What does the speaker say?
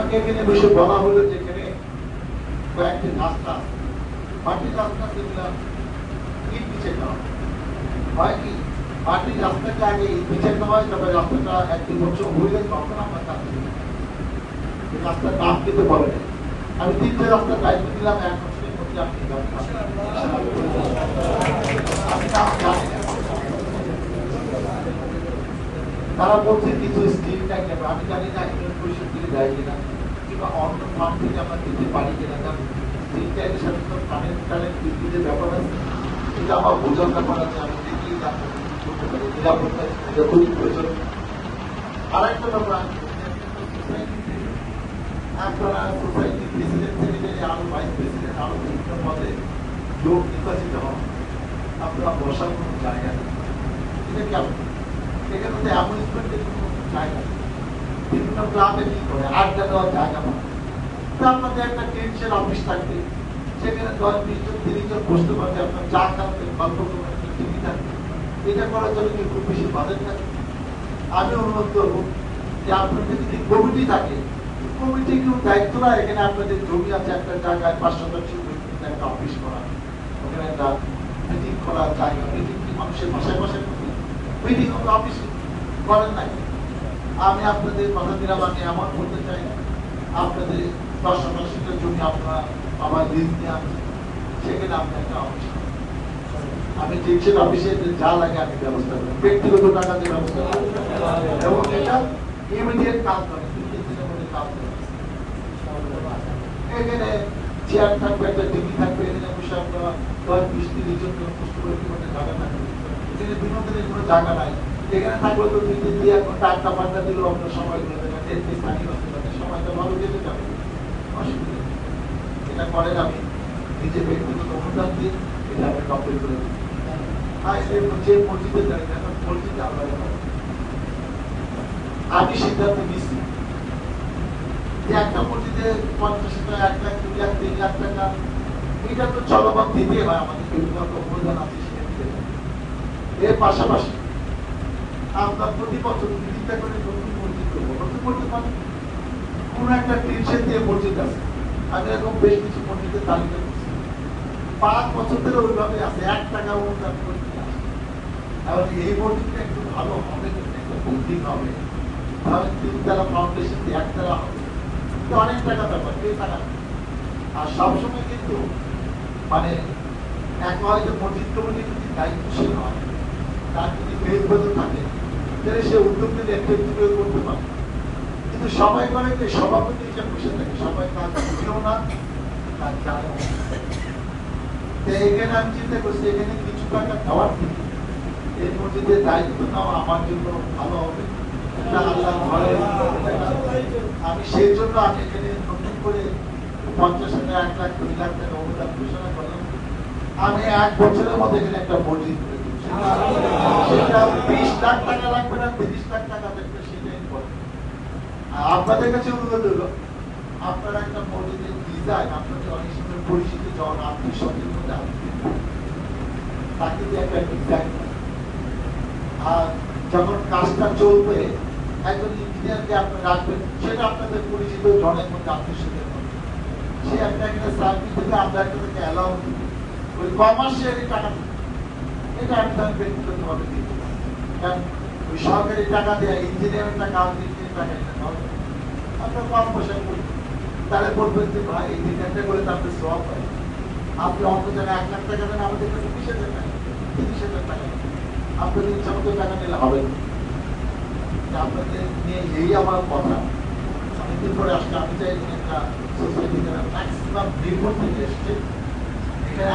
আমাকে এখানে বসে বলা হলো যেখানে কয়েকটি রাস্তা মাটির রাস্তা যেগুলো ইট পিছিয়ে দেওয়া হয় কি মাটির রাস্তাকে আগে ইট পিছিয়ে দেওয়া হয়, তবে রাস্তাটা 1-2 বছর হইলে তখন আমরা কাজ করি। রাস্তার নাম কিন্তু বলে না। আমি 3টে রাস্তার দায়িত্ব দিলাম 1 বছরের মধ্যে আপনি আমি নাম জানি না। তারা বলছে কিছু স্কিম থাকে, আমি জানি না ইউনিয়ন পরিষদ থেকে দেয় কিনা কিংবা অন্য ফান্ড থেকে আমরা দিতে পারি কিনা। কারণ স্কিমটাকে সাথে তো ফাইন্যান্সিয়াল বিদ্যুতের ব্যাপার আছে, এটা আমার বোঝার ব্যাপার আছে। আমি দেখি করতে পারি নিরাপত্তা খুবই প্রয়োজন। আরেকটা ব্যাপার আপনারা সোসাইটির প্রেসিডেন্ট সেক্রেটারি আরো ভাইস প্রেসিডেন্ট আরো বিভিন্ন পদে লোক নির্বাচিত হন, আপনারা বসার কোনো জায়গা নেই। এটা কেমন? এখানে তো অ্যামুজমেন্টের কোনো জায়গা নেই। বিভিন্ন ক্লাবে কি করে আড্ডা দেওয়ার জায়গা পায়। তো আপনাদের একটা টেনশন অফিস থাকবে, সেখানে 10-20 জন 30 জন বসতে পারবে, আপনার চা খাওয়াতে গল্প করবেন, টিভি থাকবে। এটা করার জন্য কি খুব বেশি বাজেট থাকে? আমি অনুরোধ করবো যে আপনাদের যদি কমিটি থাকে, কমিটি কেউ দায়িত্ব না, এখানে আপনাদের জমি আছে একটা জায়গায় 5 শতাংশ একটা অফিস করা, ওখানে একটা মিটিং করার জায়গা। মিটিং কি মানুষের বাসায় বাসায় করবে? মিটিং হবে অফিস করেন নাই। আমি আপনাদের কথা দিলাম, আমি এমন করতে চাই না আপনাদের 10 শতাংশ জমি আপনারা আমার লিজ নিয়ে আসছেন, সেখানে আপনি একটা অফিস করেন। আমি টেনশন অফিসে যা লাগে আমি ব্যবস্থা করি, ব্যক্তিগত টাকা দিয়ে ব্যবস্থা করি এবং এটা ইমিডিয়েট কাজ করে, 3 দিনের মধ্যে কাজ করে। এখানে চেয়ার থাকবে, একটা টিভি থাকবে, এখানে বসে আপনারা 10-20-30 জন কষ্ট করে কিভাবে জায়গা থাকবে। এখানে বিনোদনের কোনো জায়গা নাই। এখানে থাকলে তো 2 দিন দিয়ে এখন টাকা পাল্টা দিলেও আপনার সময় গুলো দেবেন, স্থানীয় সময়টা ভালো যেতে যাবে, অসুবিধা। এটা করেন, আমি নিজে ব্যক্তিগত অনুদান দিয়ে এটা আমি কমপ্লিট করে দিই। যে মসজিদে যাই না মসজিদে আমরা আমি সিদ্ধান্ত নিচ্ছি যে একটা মসজিদে 50,000, 1 লাখ, 2 লাখ, 3 লাখ টাকা এটা তো চলমান দিতে হয়, আমাদের বিভিন্ন অনুদান আছে সেটা দিতে হয়। এর পাশাপাশি আমরা প্রতি বছর চিন্তা করে নতুন মসজিদ করবো। নতুন মসজিদ মানে কোন একটা টেনশন দিয়ে মসজিদ আছে। আমি এরকম বেশ কিছু মসজিদের তালিকা করছি, 5 বছর ধরে ওইভাবে আছে, 1 টাকা অনুদান করে দিয়ে আসে। এবং এই মসজিদটা একটু ভালো হবে, একটা বিল্ডিং হবে, তাহলে 3 তলা ফাউন্ডেশন দিয়ে 1 তলা হবে, অনেক টাকা ব্যাপার, এই টাকা। আর সবসময় কিন্তু মানে এক হয় যে মসজিদ কমিটি যদি দায়িত্বশীল হয়, তার যদি মেলবন্ধন থাকে, তাহলে সে উদ্যোগ নিলে এফেক্টিভ করতে পারে। কিন্তু সবাই করে যে সভাপতি হিসেবে বসে থাকে, সবাই কাজ বুঝেও না, কাজ জানেও না। এখানে আমি চিন্তা করছি এখানে কিছু টাকা দেওয়ার থেকে এই মসজিদের দায়িত্ব নেওয়া আমার জন্য ভালো হবে। আমি সেই জন্য আমি এখানে নতুন করে 50,000, 1 লাখ, 2 লাখ টাকা অনুদান ঘোষণা করলাম। আমি 1 বছরের মধ্যে এখানে একটা মসজিদ করে দেবো। সেটা 20 লাখ টাকা লাগবে না, 30 লাখ টাকা লাগবে, সেটাই বলে। আপনাদের কাছে অনুরোধ হলো, আপনারা একটা মসজিদের ডিজাইন, আপনাদের অনেক সময় পরিচিত জন আত্মীয়-স্বজনের মধ্যে তাকে দিয়ে একটা ডিজাইন, আর যখন কাজটা চলবে একজন ইঞ্জিনিয়ারকে আপনি রাখবেন, সেটা আপনাদের পরিচিত জনের মধ্যে আত্মীয়-স্বজনের মধ্যে, সে একটা এখানে সার্ভিস দিতে আমরা একটা থেকে অ্যালাউ দিই, ওই কমার্শিয়ালি টাকা দিই। এটা আমি ধরেন ব্যক্তিগতভাবে দিই, কারণ ওই সরকারি টাকা দেওয়া ইঞ্জিনিয়ারের টাকা টাকা আপনার কম পয়সা করি, তাহলে বলবেন যে ভাই এই ডিজাইনটা করে তো আপনার সব হয়, আপনি অন্য জায়গায় 1 লাখ টাকা দেন, আমাদের কাছে 20,000 টাকা, 30,000 টাকা, আপনাদের ইচ্ছা মতো টাকা নিলে হবে না। আপনাদের নিয়ে এই আমার কথা। অনেকদিন পরে আসলে আমি চাই একটা সোসাইটি যারা ম্যাক্সিমাম নির্ভর থেকে এসছে, এখানে